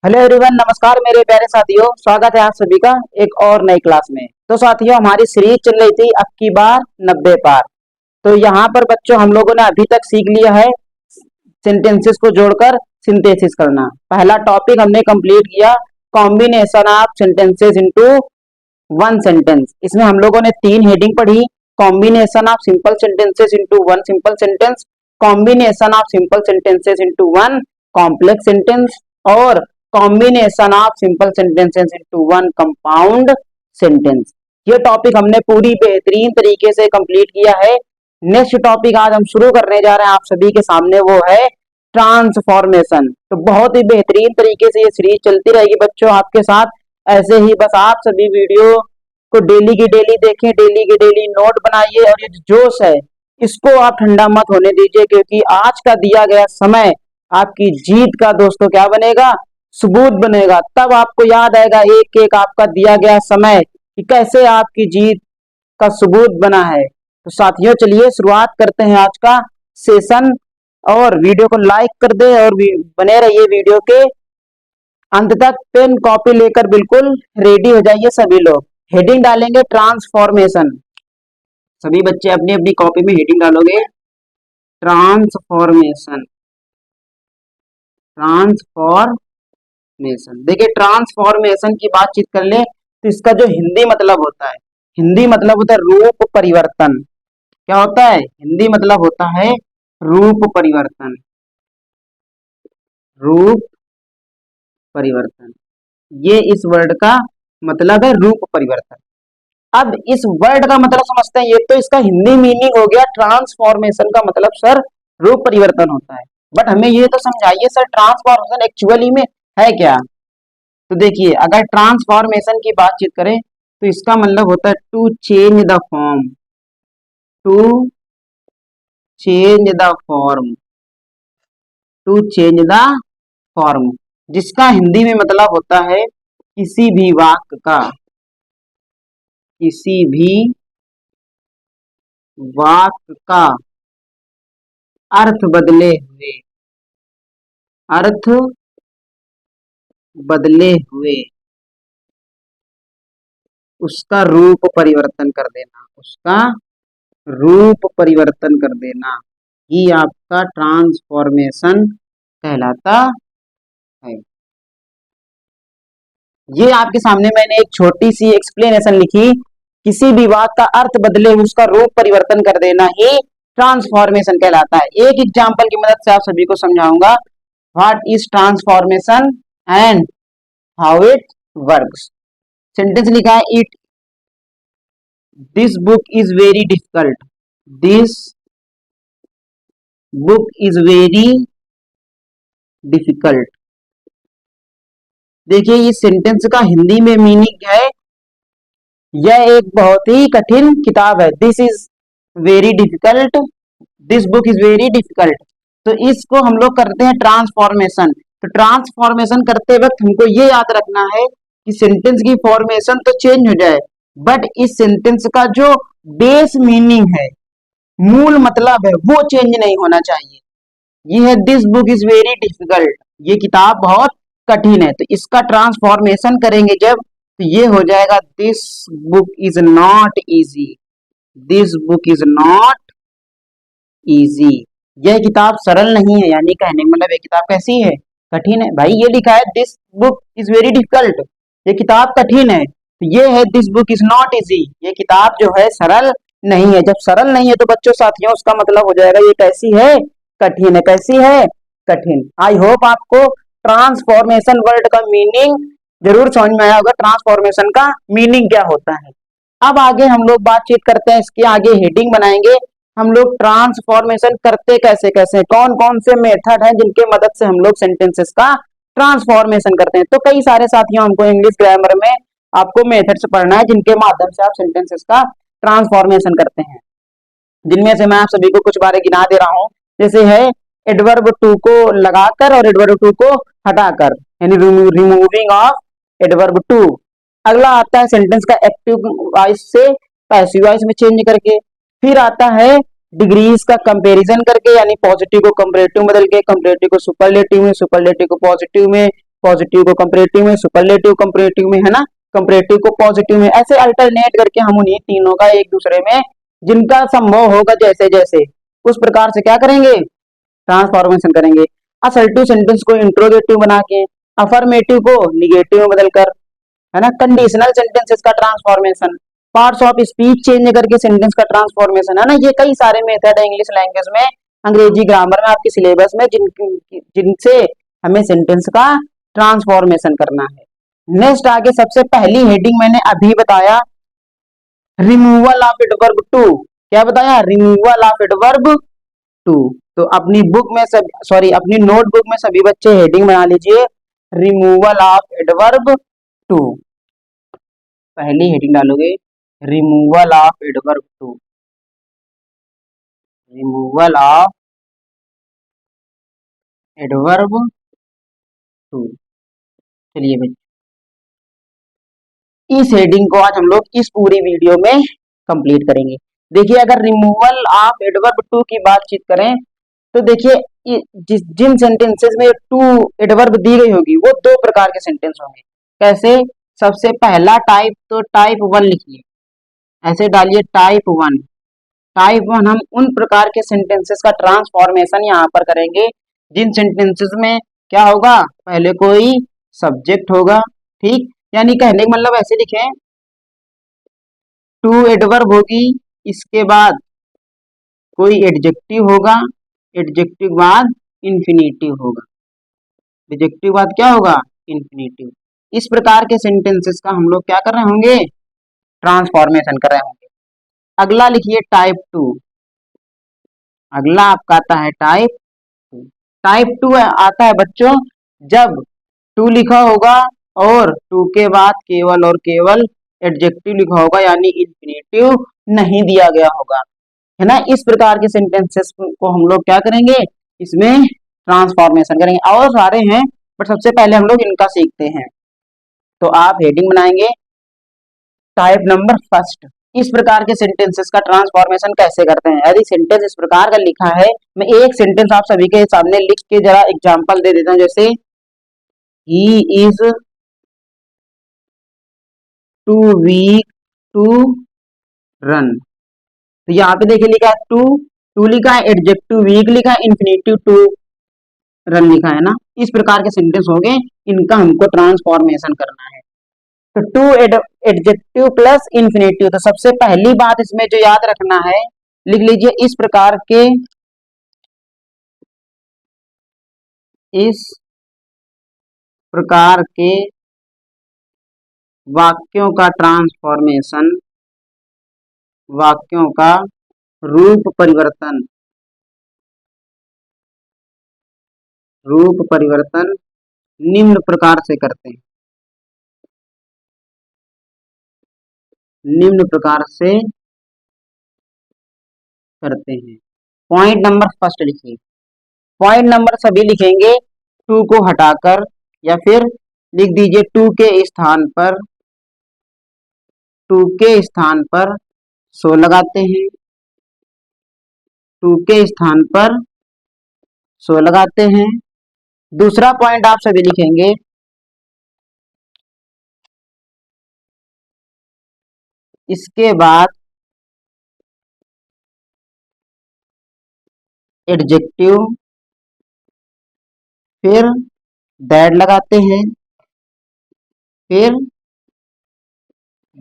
Hello everyone, नमस्कार मेरे प्यारे साथियों। स्वागत है आप सभी का एक और नई क्लास में। तो साथियों, हमारी सीरीज चल रही थी अब की बार 90 पार। तो यहाँ पर बच्चों हम लोगों ने अभी तक सीख लिया है सेंटेंसेस को जोड़कर सिंथेसिस करना। पहला टॉपिक हमने कंप्लीट किया, combination of sentences into one sentence. इसमें हम लोगों ने तीन हेडिंग पढ़ी, combination of simple sentences into one simple sentence, combination of simple sentences into one complex sentence और combination of simple sentences into one compound sentence. ये topic हमने पूरी बेहतरीन तरीके से कंप्लीट किया है। नेक्स्ट टॉपिक आज हम शुरू करने जा रहे हैं आप सभी के सामने, वो है ट्रांसफॉर्मेशन। तो बहुत ही बेहतरीन तरीके से ये सीरीज चलती रहेगी बच्चों आपके साथ। ऐसे ही बस आप सभी वीडियो को डेली की डेली देखें, डेली की डेली नोट बनाइए और ये जोश है इसको आप ठंडा मत होने दीजिए, क्योंकि आज का दिया गया समय आपकी जीत का दोस्तों क्या बनेगा, सबूत बनेगा। तब आपको याद आएगा एक एक आपका दिया गया समय कि कैसे आपकी जीत का सबूत बना है। तो साथियों चलिए शुरुआत करते हैं आज का सेशन, और वीडियो को लाइक कर दे और बने रहिए वीडियो के अंत तक। पेन कॉपी लेकर बिल्कुल रेडी हो जाइए सभी लोग। हेडिंग डालेंगे ट्रांसफॉर्मेशन। सभी बच्चे अपनी अपनी कॉपी में हेडिंग डालोगे ट्रांसफॉर्मेशन। ट्रांसफॉर्मेशन, देखिए ट्रांसफॉर्मेशन की बातचीत कर ले तो इसका जो हिंदी मतलब होता है, हिंदी मतलब होता है रूप परिवर्तन। क्या होता है? हिंदी मतलब होता है रूप परिवर्तन। रूप परिवर्तन, ये इस वर्ड का मतलब है रूप परिवर्तन। अब इस वर्ड का मतलब समझते हैं, ये तो इसका हिंदी मीनिंग हो गया। ट्रांसफॉर्मेशन का मतलब सर रूप परिवर्तन होता है, बट हमें ये तो समझाइए सर ट्रांसफॉर्मेशन एक्चुअली में है क्या। तो देखिए, अगर ट्रांसफॉर्मेशन की बातचीत करें तो इसका मतलब होता है to change the form. To change the form, to change the form, जिसका हिंदी में मतलब होता है किसी भी वाक्य का, किसी भी वाक्य का अर्थ बदले हुए, अर्थ बदले हुए उसका रूप परिवर्तन कर देना, उसका रूप परिवर्तन कर देना ही आपका ट्रांसफॉर्मेशन कहलाता है। ये आपके सामने मैंने एक छोटी सी एक्सप्लेनेशन लिखी, किसी भी वाक्य का अर्थ बदले उसका रूप परिवर्तन कर देना ही ट्रांसफॉर्मेशन कहलाता है। एक एग्जांपल की मदद से आप सभी को समझाऊंगा what is transformation and how it works. Sentence लिखा है it this book is very difficult. This book is very difficult. देखिए इस सेंटेंस का हिंदी में मीनिंग है, यह एक बहुत ही कठिन किताब है। This is very difficult, this book is very difficult. तो इसको हम लोग करते हैं ट्रांसफॉर्मेशन। तो ट्रांसफॉर्मेशन करते वक्त हमको ये याद रखना है कि सेंटेंस की फॉर्मेशन तो चेंज हो जाए, बट इस सेंटेंस का जो बेस मीनिंग है, मूल मतलब है, वो चेंज नहीं होना चाहिए। ये है this book is very difficult, ये किताब बहुत कठिन है। तो इसका ट्रांसफॉर्मेशन करेंगे जब, तो ये हो जाएगा this book is not easy. This book is not easy, यह किताब सरल नहीं है, यानी कहने मतलब ये किताब कैसी है, कठिन है। भाई ये लिखा है this book is very difficult, ये किताब कठिन है। तो ये है this book is not easy, ये किताब जो है सरल नहीं है। जब सरल नहीं है तो बच्चों साथियों उसका मतलब हो जाएगा ये कैसी है, कठिन है। कैसी है, कठिन। आई होप आपको ट्रांसफॉर्मेशन वर्ड का मीनिंग जरूर समझ में आया होगा, ट्रांसफॉर्मेशन का मीनिंग क्या होता है। अब आगे हम लोग बातचीत करते हैं, इसके आगे हेडिंग बनाएंगे हम लोग ट्रांसफॉर्मेशन करते कैसे कैसे, कौन कौन से मेथड हैं जिनके मदद से हम लोग सेंटेंसेस का ट्रांसफॉर्मेशन करते हैं। तो कई सारे साथियों हमको इंग्लिश ग्रामर में आपको मेथड्स पढ़ना है जिनके माध्यम से आप सेंटेंसेस का ट्रांसफॉर्मेशन करते हैं, जिनमें से मैं आप सभी को कुछ बारे गिना दे रहा हूं। जैसे है एडवर्ब टू को लगाकर और एडवर्ब टू को हटाकर, यानी रिमूविंग ऑफ एडवर्ब टू। अगला आता है सेंटेंस का एक्टिव वॉइस से पैसिव वॉइस में चेंज करके। फिर आता है डिग्रीज का कंपैरिजन करके, यानी पॉजिटिव को कंपैरेटिव बदल के, कंपैरेटिव को सुपरलेटिव में, सुपरलेटिव को पॉजिटिव में, पॉजिटिव को कंपैरेटिव में, सुपरलेटिव कंपैरेटिव में, है ना, कंपैरेटिव को पॉजिटिव में, ऐसे अल्टरनेट करके हम उन्हीं तीनों का एक दूसरे में जिनका संभव होगा जैसे जैसे उस प्रकार से क्या करेंगे, ट्रांसफॉर्मेशन करेंगे। असर्टिव सेंटेंस को इंट्रोगेटिव बना के, अफर्मेटिव को निगेटिव में बदलकर, है ना, कंडीशनल सेंटेंसेस का transformation, parts of speech change करके सेंटेंस का ट्रांसफॉर्मेशन, है ना, ये कई सारे मेथड है इंग्लिश लैंग्वेज में, अंग्रेजी ग्रामर में आपके सिलेबस में जिनसे हमें सेंटेंस का ट्रांसफॉर्मेशन करना है। नेक्स्ट आगे सबसे पहली हेडिंग मैंने अभी बताया, रिमूवल ऑफ एडवर्ब टू। क्या बताया, रिमूवल ऑफ एडवर्ब टू। तो अपनी बुक में सब सॉरी अपनी नोटबुक में सभी बच्चे हेडिंग बना लीजिए, रिमूवल ऑफ एडवर्ब टू। पहली हेडिंग डालोगे, removal of adverb too, removal of adverb too. चलिए बच्चे, इस हेडिंग को आज हम लोग इस पूरी वीडियो में कंप्लीट करेंगे। देखिए अगर रिमूवल ऑफ एडवर्ब टू की बातचीत करें तो देखिए जिन सेंटेंसेस में टू एडवर्ब दी गई होगी वो दो प्रकार के सेंटेंस होंगे। कैसे, सबसे पहला टाइप तो टाइप वन लिखिए, ऐसे डालिए टाइप वन। टाइप वन हम उन प्रकार के सेंटेंसेस का ट्रांसफॉर्मेशन यहाँ पर करेंगे जिन सेंटेंसेस में क्या होगा, पहले कोई सब्जेक्ट होगा, ठीक, यानी कहने का मतलब ऐसे लिखें, टू एडवर्ब होगी, इसके बाद कोई एडजेक्टिव होगा, एडजेक्टिव के बाद इंफिनिटिव होगा, एडजेक्टिव बाद क्या होगा, इंफिनिटिव। इस प्रकार के सेंटेंसेस का हम लोग क्या कर रहे होंगे, ट्रांसफॉर्मेशन कर रहे होंगे। अगला लिखिए टाइप टू, अगला आपका आता है टाइप टू। टाइप टू आता है बच्चों जब टू लिखा होगा और टू के बाद केवल और केवल एडजेक्टिव लिखा होगा, यानी इंफिनिटिव नहीं दिया गया होगा, है ना। इस प्रकार के सेंटेंसेस को हम लोग क्या करेंगे, इसमें ट्रांसफॉर्मेशन करेंगे। और सारे हैं बट सबसे पहले हम लोग इनका सीखते हैं। तो आप हेडिंग बनाएंगे टाइप नंबर फर्स्ट, इस प्रकार के सेंटेंसेस का ट्रांसफॉर्मेशन कैसे करते हैं। यदि सेंटेंस इस प्रकार का लिखा है, मैं एक सेंटेंस आप सभी के सामने लिख के जरा एग्जांपल दे देता हूं, जैसे he is too weak to run. तो यहाँ पे देखिए लिखा है टू, टू लिखा है, एडजेक्टिव वीक लिखा है, इंफिनिटिव टू रन लिखा है ना। इस प्रकार के सेंटेंस हो गए, इनका हमको ट्रांसफॉर्मेशन करना है। तो टू एडजेक्टिव प्लस इंफिनिटिव, तो सबसे पहली बात इसमें जो याद रखना है, लिख लीजिए इस प्रकार के वाक्यों का ट्रांसफॉर्मेशन, वाक्यों का रूप परिवर्तन निम्न प्रकार से करते हैं, निम्न प्रकार से करते हैं। पॉइंट नंबर फर्स्ट लिखिए, पॉइंट नंबर सभी लिखेंगे टू को हटाकर, या फिर लिख दीजिए टू के स्थान पर, टू के स्थान पर सो लगाते हैं, टू के स्थान पर सो लगाते हैं। दूसरा पॉइंट आप सभी लिखेंगे, इसके बाद एडजेक्टिव, फिर दैट लगाते हैं, फिर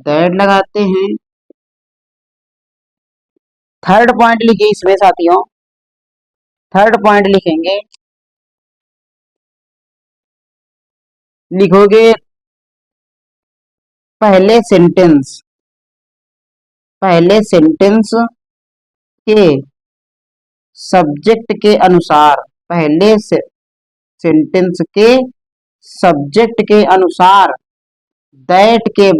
दैट लगाते हैं। थर्ड पॉइंट लिखिए इसमें साथियों, थर्ड पॉइंट लिखेंगे, लिखोगे पहले सेंटेंस के सब्जेक्ट के अनुसार, पहले से सेंटेंस के सब्जेक्ट के अनुसार दैट के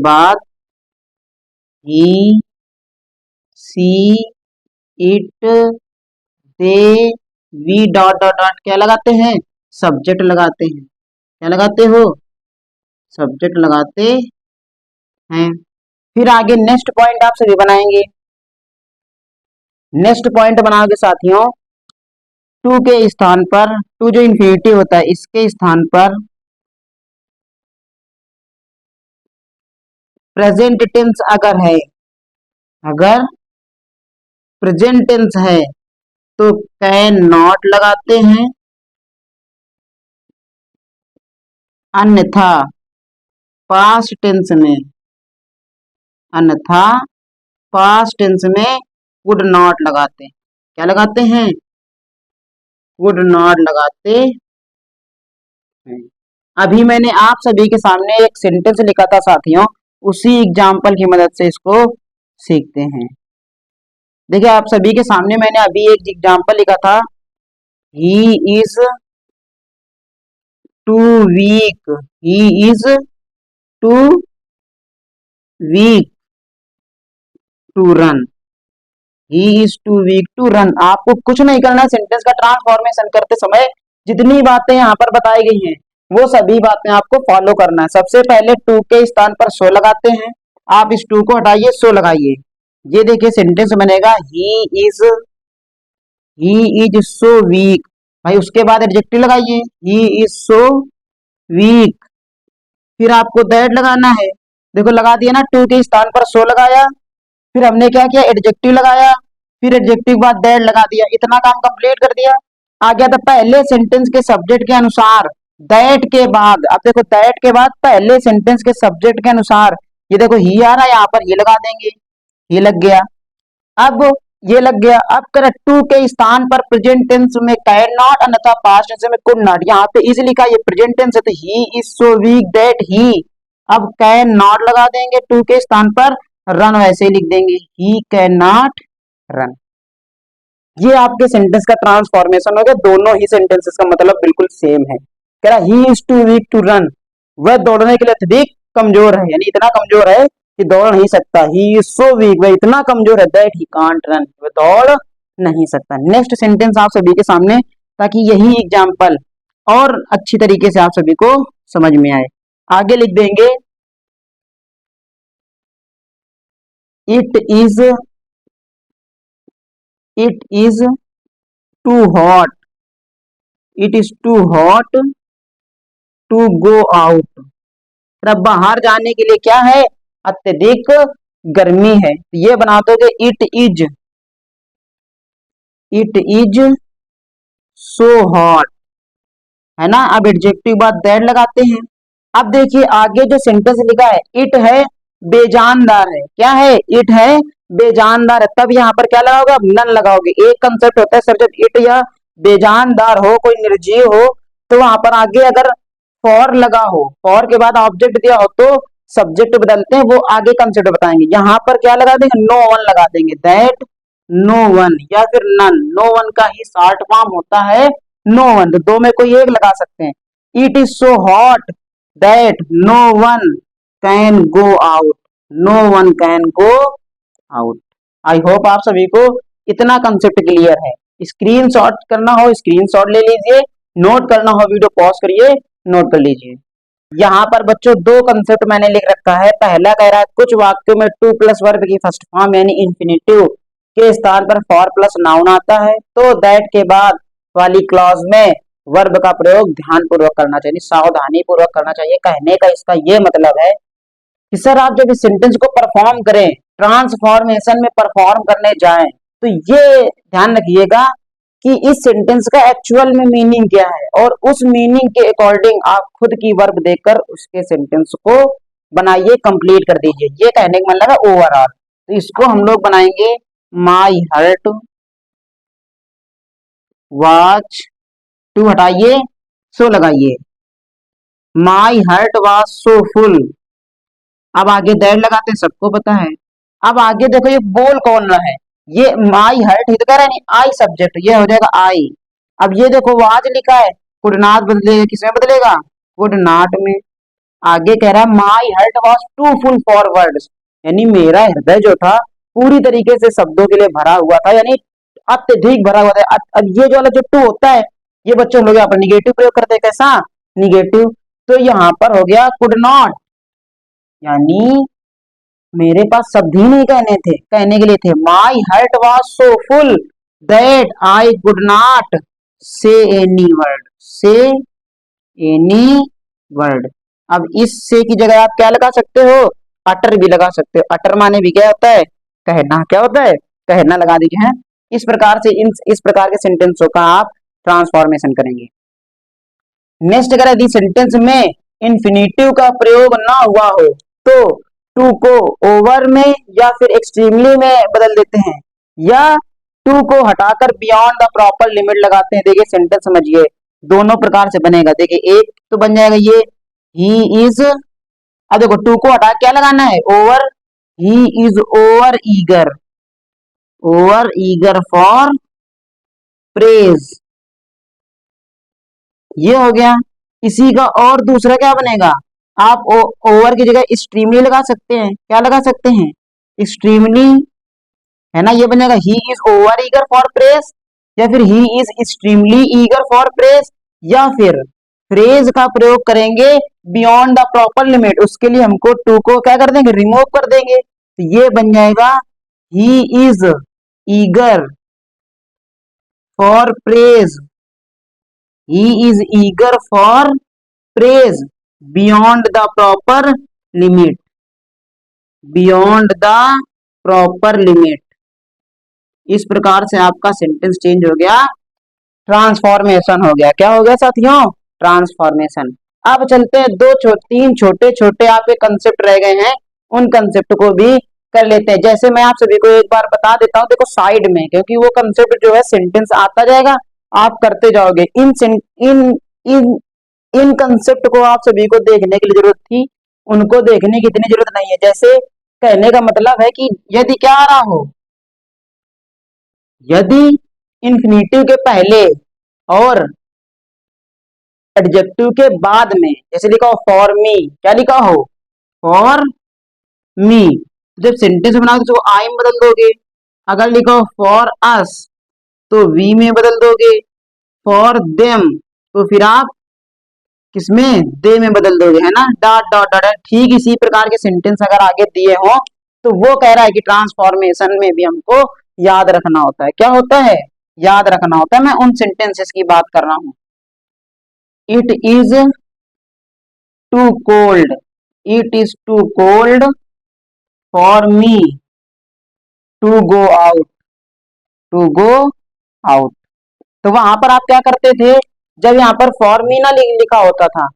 बाद ही, she, it, they, we dot dot dot क्या लगाते हैं, सब्जेक्ट लगाते हैं। क्या लगाते हो, सब्जेक्ट लगाते हैं। फिर आगे नेक्स्ट पॉइंट आप सभी बनाएंगे। नेक्स्ट पॉइंट बनाओगे साथियों, टू के स्थान पर, टू जो इन्फिनिटी होता है इसके स्थान पर प्रेजेंट टेंस अगर है, अगर प्रेजेंट टेंस है तो कैन नॉट लगाते हैं, अन्यथा पास्ट टेंस में, अन्यथा पास्ट टेंस में वुड नॉट लगाते हैं। क्या लगाते हैं? वुड नॉट लगाते हैं। अभी मैंने आप सभी के सामने एक सेंटेंस लिखा था साथियों, उसी एग्जाम्पल की मदद से इसको सीखते हैं। देखिए आप सभी के सामने मैंने अभी एक एग्जाम्पल लिखा था, he is too weak, he is too weak to run, he is too weak to run. आपको कुछ नहीं करना, सेंटेंस का ट्रांसफॉर्मेशन करते समय जितनी बातें यहाँ पर बताई गई हैं वो सभी बातें आपको फॉलो करना है। सबसे पहले टू के स्थान पर सो लगाते हैं, आप इस टू को हटाइए, सो लगाइए। ये देखिए सेंटेंस बनेगा, ही इज सो वीक। भाई उसके बाद एडजेक्टिव लगाइए, ही इज सो वीक। फिर आपको दैट लगाना है, देखो लगा दिया ना, टू के स्थान पर सो लगाया, फिर हमने क्या किया, एडजेक्टिव लगाया, फिर एडजेक्टिव के बाद दैट लगा दिया, इतना काम कंप्लीट कर दिया। आ गया था पहले सेंटेंस के सब्जेक्ट के अनुसार दैट के बाद, अब देखो दैट के बाद पहले सेंटेंस के सब्जेक्ट के अनुसार, ये देखो ही आ रहा है, यहाँ पर ये लगा देंगे, ये लग गया। अब ये लग गया, अब कर टू के स्थान पर प्रेजेंट टेंस में कैन नॉट, अन्यथा पास्ट टेंस में कुड नॉट। यहाँ पे इज लिखा, ये प्रेजेंट टेंस है तो he is so weak that he, अब कैन नॉट लगा देंगे टू के स्थान पर, रन वैसे ही लिख देंगे, ही कैन नॉट रन। ये आपके सेंटेंस का ट्रांसफॉर्मेशन हो गया, दोनों ही सेंटेंसेस का मतलब बिल्कुल सेम है। कह रहा he is too weak to run, वह दौड़ने के लिए अत्यधिक कमजोर है, यानी इतना कमजोर है कि दौड़ नहीं सकता। ही इज सो वीक, वह इतना कमजोर है, दैट ही कांट रन, वह दौड़ नहीं सकता। नेक्स्ट सेंटेंस आप सभी के सामने, ताकि यही एग्जाम्पल और अच्छी तरीके से आप सभी को समझ में आए। आगे लिख देंगे, it is too hot, it is too hot to go out. अब बाहर जाने के लिए क्या है, अत्यधिक गर्मी है, ये बना दोगे इट इज सो हॉट, है ना। अब एडजेक्टिव बाद दैट लगाते हैं। अब देखिए आगे जो सेंटेंस लिखा है, इट है बेजानदार है, क्या है, इट है बेजानदार है, तब यहाँ पर क्या लगाओगे, अब नन लगाओगे। एक कंसेप्ट होता है सर, जब इट या बेजानदार हो, कोई निर्जीव हो, तो वहां पर आगे अगर फॉर लगा हो, फॉर के बाद ऑब्जेक्ट दिया हो तो सब्जेक्ट बदलते हैं, वो आगे कंसेप्ट बताएंगे। यहाँ पर क्या लगा देंगे, नो वन लगा देंगे, दैट नो वन या फिर नन, नो वन का ही शॉर्ट फॉर्म होता है नो वन, तो दो में कोई एक लगा सकते हैं। It is so hot that no one can go out, no one can go out. I hope आप सभी को इतना कंसेप्ट क्लियर है। स्क्रीनशॉट करना हो स्क्रीनशॉट ले लीजिए, नोट करना हो वीडियो पॉज करिए, नोट कर लीजिए। यहाँ पर बच्चों दो कंसेप्ट मैंने लिख रखा है। पहला कह रहा है कुछ वाक्यों में टू प्लस वर्ब की फर्स्ट फॉर्म यानी इन्फिनेटिव के स्थान पर फॉर प्लस नाउन आता है, तो दैट के बाद वाली क्लॉज में वर्ब का प्रयोग ध्यान पूर्वक करना चाहिए, सावधानी पूर्वक करना चाहिए। कहने का इसका ये मतलब है कि सर आप जब इस सेंटेंस को परफॉर्म करें, ट्रांसफॉर्मेशन में परफॉर्म करने जाएं, तो ये ध्यान रखिएगा कि इस सेंटेंस का एक्चुअल में मीनिंग क्या है, और उस मीनिंग के अकॉर्डिंग आप खुद की वर्ब देकर उसके सेंटेंस को बनाइए, कंप्लीट कर दीजिए। ये कहने का मतलब है ओवरऑल। तो इसको हम लोग बनाएंगे, माई हर्ट वाज, टू हटाइए, सो लगाइए, माई हर्ट वाज सो फुल। अब आगे दैट लगाते हैं, सबको पता है। अब आगे देखो ये बोल कौन रहा है, ये माई हर्ट हित कर है, आई सब्जेक्ट, ये हो जाएगा आई। अब ये देखो वाज लिखा है, कुड नॉट बदलेगा, किसमें बदलेगा, कुड नॉट में। आगे कह रहा है my heart was too full for words, यानी मेरा हृदय जो था पूरी तरीके से शब्दों के लिए भरा हुआ था, यानी अत्यधिक भरा हुआ था। अब ये जो वाला जो टू होता है, ये बच्चों लोग यहाँ पर निगेटिव प्रयोग करते हैं, कैसा निगेटिव, तो यहाँ पर हो गया कुड नॉट, यानी मेरे पास शब्द ही नहीं कहने थे, कहने के लिए थे। माई heart was so full that I could not से एनी वर्ड, से एनी वर्ड। अब इस से की जगह आप क्या लगा सकते हो, अटर भी लगा सकते हो। अटर माने भी क्या होता है, कहना। क्या होता है, कहना लगा दीजिए। हैं, इस प्रकार से इस प्रकार के सेंटेंसों का आप ट्रांसफॉर्मेशन करेंगे। नेक्स्ट, अगर यदि सेंटेंस में इंफिनिटिव का प्रयोग ना हुआ हो तो टू को ओवर में या फिर एक्सट्रीमली में बदल देते हैं, या टू को हटाकर बियॉन्ड द प्रॉपर लिमिट लगाते हैं। देखिए सेंटेंस समझिए, दोनों प्रकार से बनेगा। देखिए एक तो बन जाएगा ये ही इज, अब देखो टू को हटा क्या लगाना है, over. He is over eager for praise, ये हो गया। इसी का और दूसरा क्या बनेगा, आप ओवर की जगह एक्सट्रीमली लगा सकते हैं। क्या लगा सकते हैं, एक्सट्रीमली, है ना। ये बनेगा he is over eager for praise, या फिर he is extremely eager for praise, या फिर फ्रेज का प्रयोग करेंगे बियॉन्ड द प्रॉपर लिमिट। उसके लिए हमको टू को क्या कर देंगे, रिमूव कर देंगे। तो ये बन जाएगा he is eager for praise, he is eager for praise beyond the proper limit, beyond the proper limit। इस प्रकार से आपका सेंटेंस चेंज हो गया, ट्रांसफॉर्मेशन हो गया। क्या हो गया साथियों, ट्रांसफॉर्मेशन। अब चलते हैं तीन छोटे छोटे आपके कंसेप्ट रह गए हैं, उन कंसेप्ट को भी कर लेते हैं। जैसे मैं आप सभी को एक बार बता देता हूं, देखो साइड में, क्योंकि वो कंसेप्ट जो है सेंटेंस आता जाएगा, आप करते जाओगे। इन इन इन इन कंसेप्ट को आप सभी को देखने की जरूरत थी, उनको देखने की इतनी जरूरत नहीं है। जैसे कहने का मतलब है कि यदि क्या आ रहा हो, यदि इंफिनिटिव के पहले और एडजेक्टिव के बाद में, जैसे लिखा हो फॉर मी, क्या लिखा हो, फॉर मी, जब सेंटेंस बनाओगे तो आई में बदल दोगे। अगर लिखा हो फॉर अस तो वी में बदल दोगे। फॉर देम तो फिर आप किसमें, दे में बदल दोगे, है ना। Dot dot dot. ठीक इसी प्रकार के सेंटेंस अगर आगे दिए हो तो वो कह रहा है कि ट्रांसफॉर्मेशन में भी हमको याद रखना होता है। क्या होता है, याद रखना होता है। मैं उन सेंटेंसेस की बात कर रहा हूं। It is too cold, it is too cold for me to go out, to go out. तो वहां पर आप क्या करते थे, जब यहाँ पर फॉर मी ना लिखा होता था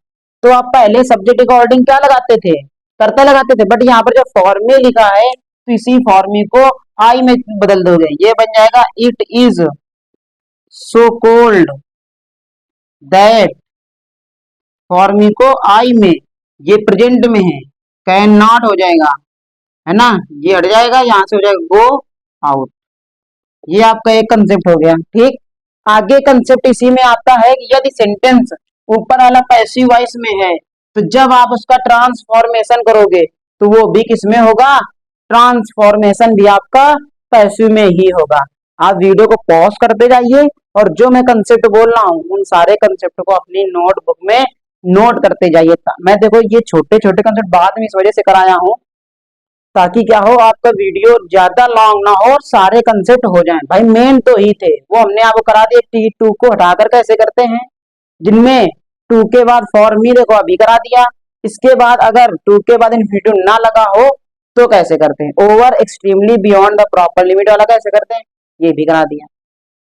तो आप पहले सब्जेक्ट अकॉर्डिंग क्या लगाते थे, करता लगाते थे। बट यहाँ पर जब फॉर मी लिखा है तो इसी फॉर मी को आई में बदल दोगे। ये बन जाएगा it is so cold that, for me को आई में, ये प्रेजेंट में है, कैन नॉट हो जाएगा, है ना। ये हट जाएगा, यहाँ से हो जाएगा गो आउट। ये आपका एक कंसेप्ट हो गया। ठीक, आगे कंसेप्ट इसी में आता है कि यदि सेंटेंस ऊपर वाला पैसिव वॉइस में है तो जब आप उसका ट्रांसफॉर्मेशन करोगे तो वो भी किसमें होगा, ट्रांसफॉर्मेशन भी आपका पैसिव में ही होगा। आप वीडियो को पॉज करते जाइए और जो मैं कंसेप्ट बोल रहा हूँ उन सारे कंसेप्ट को अपनी नोटबुक में नोट करते जाइए। मैं देखो ये छोटे छोटे कंसेप्ट बाद में इस वजह से कराया हूँ ताकि क्या हो, आपका वीडियो ज्यादा लॉन्ग ना हो और सारे कंसेप्ट हो जाएं। भाई मेन तो ही थे वो हमने आपको करा दिए। टी टू को हटाकर कैसे करते हैं, जिनमें टू के बाद फॉर मी देखो अभी करा दिया। इसके बाद अगर टू के बाद इन्फिनिटिव ना लगा हो तो कैसे करते हैं, over extremely beyond the proper limit वाला कैसे करते हैं, ये भी करा दिया।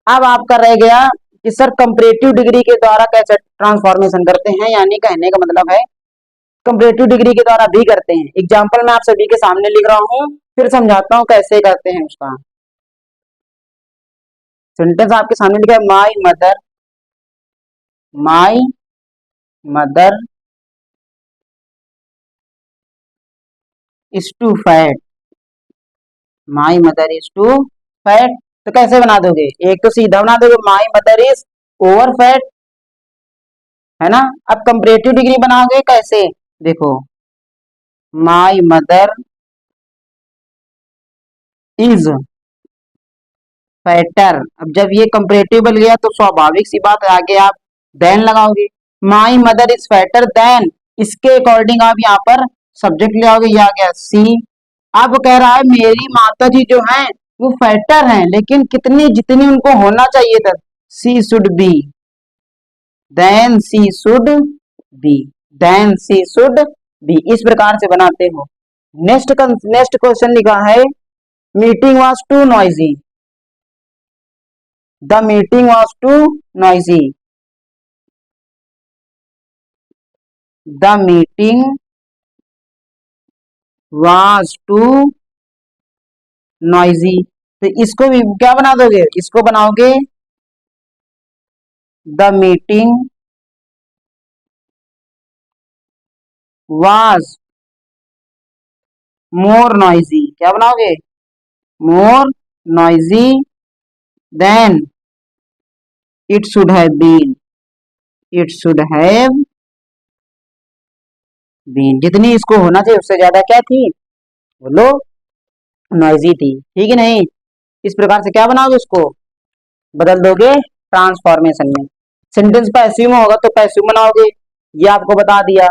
अब आपका रह गया कि सर कंपैरेटिव डिग्री के द्वारा कैसे ट्रांसफॉर्मेशन करते हैं, यानी कहने का मतलब है कंपैरेटिव डिग्री के द्वारा भी करते हैं। एग्जाम्पल मैं आप सभी के सामने लिख रहा हूं, फिर समझाता हूं कैसे करते हैं उसका। सेंटेंस आपके सामने लिखा है my mother is too fat, my mother is too fat. तो कैसे बना दोगे, एक तो सीधा बना दोगे my mother is over fat, है ना। अब कंपैरेटिव डिग्री बनाओगे कैसे, देखो माई मदर इज फैटर। अब जब ये कंपैरेटिव बन गया तो स्वाभाविक सी बात है आगे आप देन लगाओगे। My mother is fatter than, इसके अकॉर्डिंग आप यहाँ पर सब्जेक्ट ले आओगे, ये आ गया सी। अब कह रहा है मेरी माता जी जो हैं वो फैटर हैं, लेकिन कितनी, जितनी उनको होना चाहिए था, she should be, then she should be, then she should be, इस प्रकार से बनाते हो। नेक्स्ट क्वेश्चन लिखा है meeting was too noisy, the meeting was too noisy, the meeting was too noisy, तो इसको भी क्या बना दोगे, इसको बनाओगे the meeting was more noisy, क्या बनाओगे, more noisy then it should have been, it should have been, जितनी इसको होना चाहिए उससे ज्यादा क्या थी, बोलो, नॉइजी थी, ठीक है नहीं। इस प्रकार से क्या बनाओगे, उसको बदल दोगे ट्रांसफॉर्मेशन में। सेंटेंस पैसिव में होगा तो पैसिव बनाओगे, ये आपको बता दिया।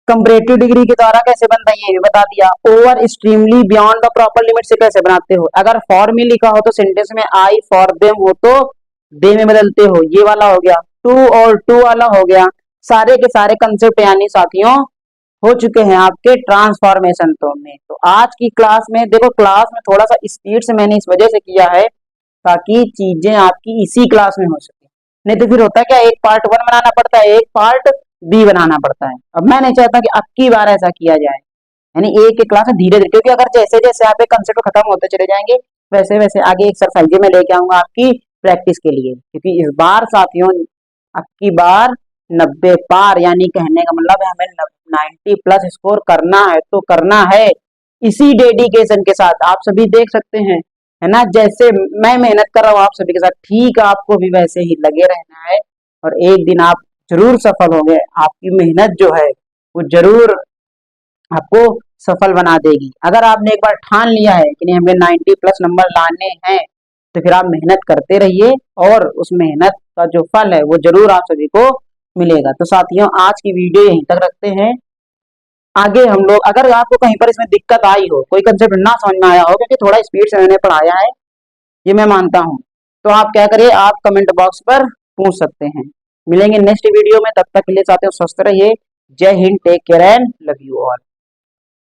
कंपैरेटिव डिग्री के द्वारा कैसे बनता है ये भी बता दिया। Over extremely beyond the proper limit से कैसे बनाते हो, अगर फॉर में लिखा हो तो सेंटेंस में आई फॉर देम हो तो दे में बदलते हो, ये वाला हो गया। टू और टू वाला हो गया। सारे के सारे कंसेप्ट यानी साथियों हो चुके हैं आपके ट्रांसफॉर्मेशन तो में। तो आज की क्लास में देखो, क्लास में थोड़ा सा स्पीड से मैंने इस वजह से किया है ताकि चीजें आपकी इसी क्लास में हो सके, नहीं तो फिर होता है क्या, एक पार्ट 1 बनाना पड़ता है, एक पार्ट बी बनाना पड़ता है। अब मैं नहीं चाहता कि अब की बार ऐसा किया जाए, यानी एक एक क्लास में धीरे धीरे, क्योंकि अगर जैसे जैसे आप एक कंसेप्ट खत्म होते चले जाएंगे वैसे वैसे आगे एक्सरसाइज में लेके आऊंगा आपकी प्रैक्टिस के लिए। क्योंकि इस बार साथियों अब की बार 90 पार, यानी कहने का मतलब है हमें 90 प्लस स्कोर करना है तो करना है इसी डेडिकेशन के साथ। आप सभी देख सकते हैं है ना, जैसे मैं मेहनत कर रहा हूँ आप सभी के साथ, ठीक आपको भी वैसे ही लगे रहना है और एक दिन आप जरूर सफल होंगे। आपकी मेहनत जो है वो जरूर आपको सफल बना देगी। अगर आपने एक बार ठान लिया है कि नहीं हमें 90 प्लस नंबर लाने हैं तो फिर आप मेहनत करते रहिए और उस मेहनत का जो फल है वो जरूर आप सभी को मिलेगा। तो साथियों आज की वीडियो यहीं तक रखते हैं। आगे हम लोग, अगर आपको कहीं पर इसमें दिक्कत आई हो, कोई कंसेप्ट ना समझ में आया हो, क्योंकि थोड़ा स्पीड से मैंने पढ़ाया है ये मैं मानता हूँ, तो आप क्या करिए, आप कमेंट बॉक्स पर पूछ सकते हैं। मिलेंगे नेक्स्ट वीडियो में, तब तक के लिए साथियों स्वस्थ रहिए। जय Hind, take care and love you all.